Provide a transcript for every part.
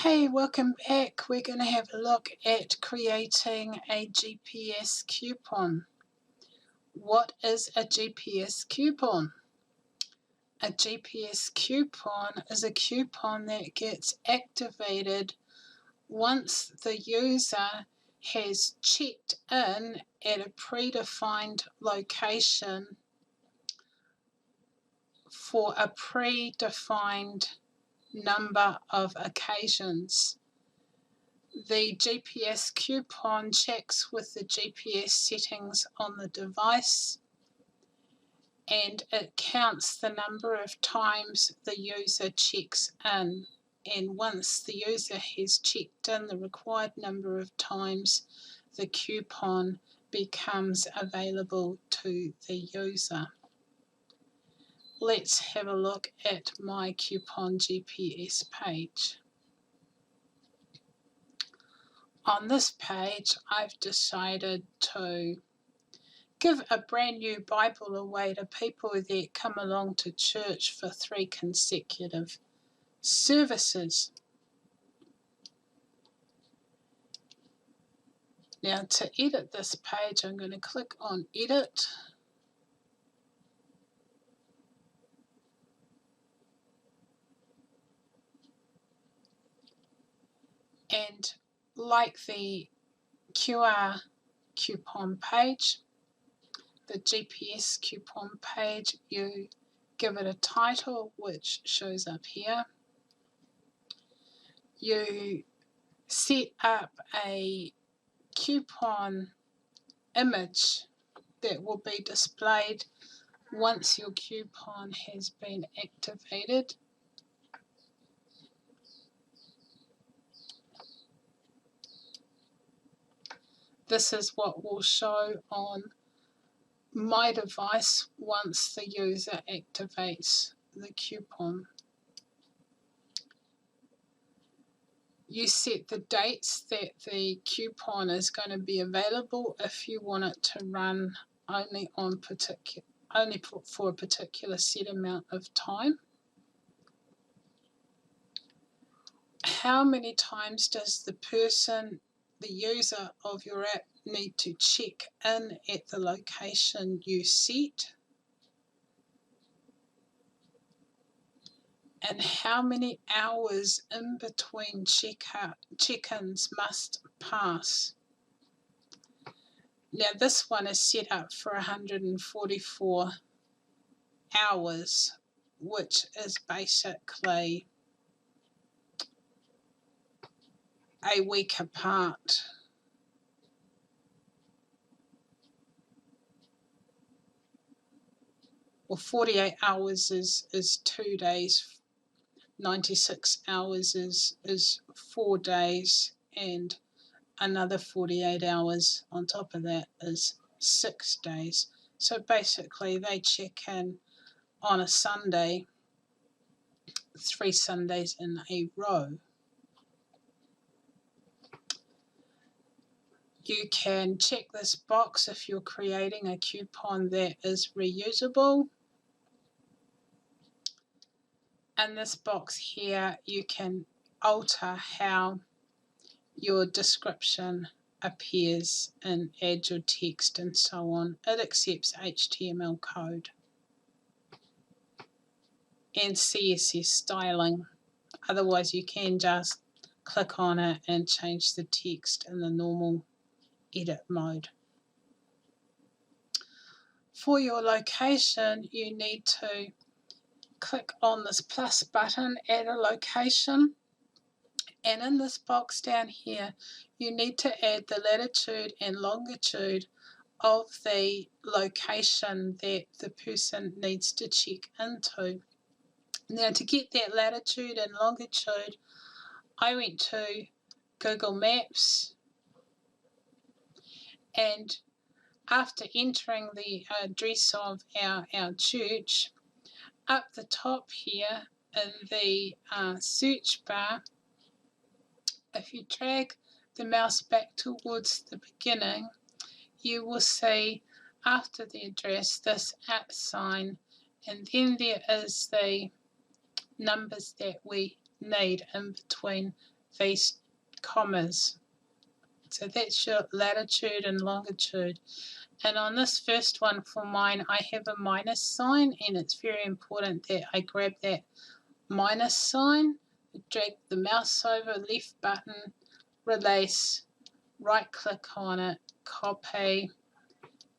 Hey, welcome back. We're going to have a look at creating a GPS coupon. What is a GPS coupon? A GPS coupon is a coupon that gets activated once the user has checked in at a predefined location for a predefined number of occasions. The GPS coupon checks with the GPS settings on the device, and it counts the number of times the user checks in. And once the user has checked in the required number of times, the coupon becomes available to the user. Let's have a look at my coupon GPS page. On this page, I've decided to give a brand new Bible away to people that come along to church for 3 consecutive services. Now, to edit this page, I'm going to click on Edit. And like the QR coupon page, the GPS coupon page, you give it a title, which shows up here. You set up a coupon image that will be displayed once your coupon has been activated. This is what will show on my device once the user activates the coupon. You set the dates that the coupon is going to be available if you want it to run only for a particular set amount of time. How many times does the user of your app need to check in at the location you set? And how many hours in between check-ins must pass? Now this one is set up for 144 hours, which is basically a week apart. Well, 48 hours is 2 days, 96 hours is 4 days, and another 48 hours on top of that is 6 days. So basically they check in on a Sunday, 3 Sundays in a row. You can check this box if you're creating a coupon that is reusable. In this box here, you can alter how your description appears and add your text and so on. It accepts HTML code and CSS styling. Otherwise, you can just click on it and change the text in the normal edit mode. For your location, you need to click on this plus button, add a location, and in this box down here you need to add the latitude and longitude of the location that the person needs to check into. Now, to get that latitude and longitude, I went to Google Maps, and after entering the address of our church, up the top here in the search bar, if you drag the mouse back towards the beginning, you will see after the address this @ sign, and then there is the numbers that we need in between these commas. So that's your latitude and longitude. And on this first one for mine, I have a minus sign, and it's very important that I grab that minus sign, drag the mouse over, left button, release, right click on it, copy,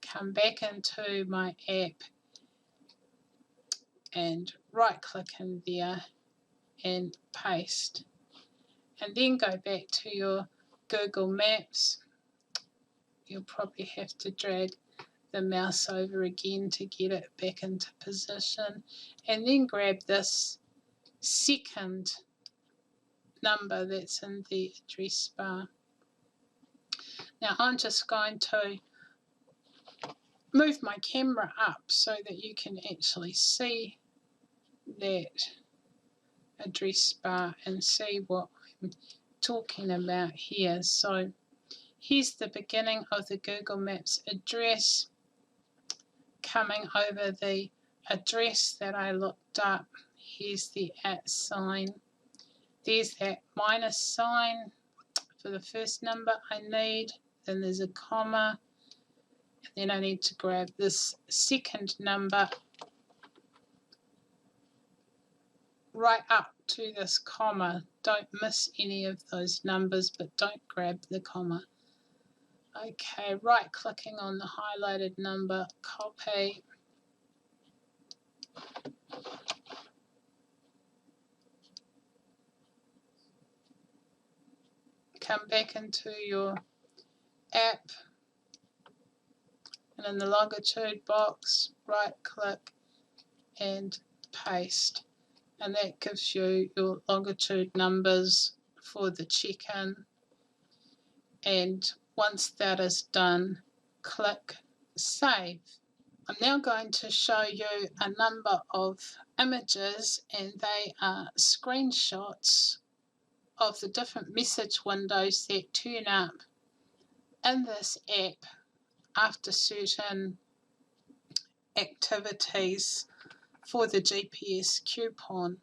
come back into my app and right click in there and paste. And then go back to your Google Maps. You'll probably have to drag the mouse over again to get it back into position, and then grab this second number that's in the address bar. Now I'm just going to move my camera up so that you can actually see that address bar and see what I'm talking about here. So here's the beginning of the Google Maps address, coming over the address that I looked up. Here's the @ sign. There's that minus sign for the first number I need. Then there's a comma. Then I need to grab this second number right up to this comma. Don't miss any of those numbers, but don't grab the comma. Okay, right clicking on the highlighted number, copy. Come back into your app, and in the longitude box, right click and paste. And that gives you your longitude numbers for the check-in. And once that is done, click Save. I'm now going to show you a number of images, and they are screenshots of the different message windows that turn up in this app after certain activities for the GPS coupon.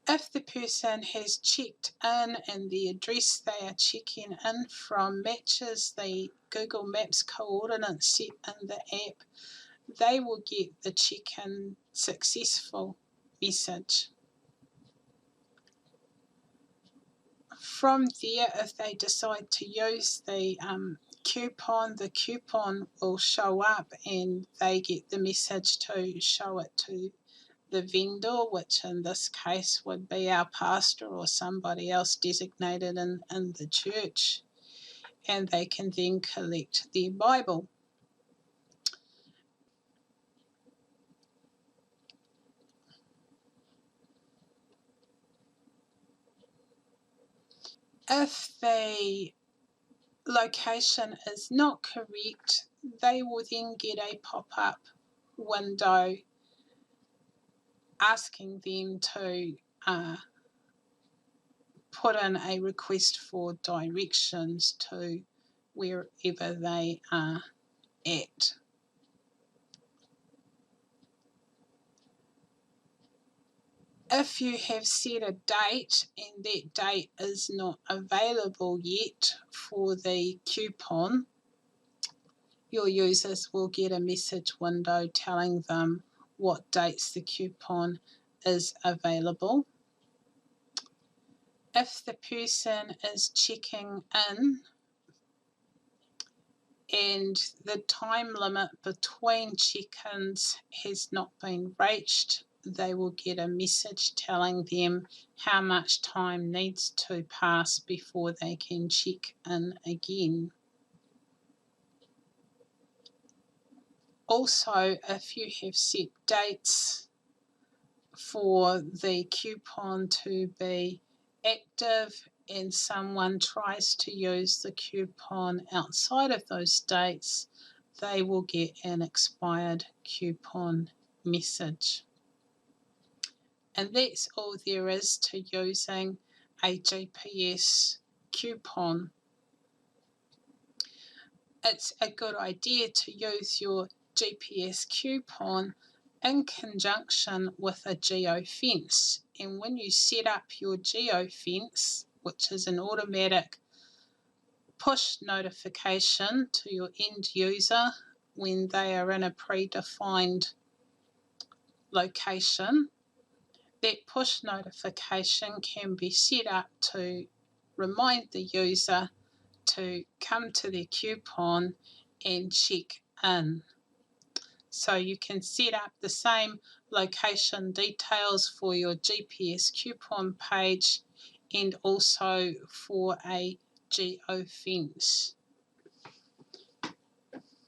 If the person has checked in and the address they are checking in from matches the Google Maps coordinates set in the app, they will get the check-in successful message. From there, if they decide to use the coupon will show up and they get the message to show it to the vendor, which in this case would be our pastor or somebody else designated in the church, and they can then collect their Bible. If the location is not correct, they will then get a pop-up window asking them to put in a request for directions to wherever they are at. If you have set a date and that date is not available yet for the coupon, your users will get a message window telling them what dates the coupon is available. If the person is checking in and the time limit between check-ins has not been reached, they will get a message telling them how much time needs to pass before they can check in again. Also, if you have set dates for the coupon to be active and someone tries to use the coupon outside of those dates, they will get an expired coupon message. And that's all there is to using a GPS coupon. It's a good idea to use your GPS coupon in conjunction with a geofence, and when you set up your geofence, which is an automatic push notification to your end user when they are in a predefined location, that push notification can be set up to remind the user to come to their coupon and check in. So you can set up the same location details for your GPS coupon page and also for a geofence.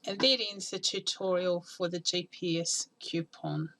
And that ends the tutorial for the GPS coupon.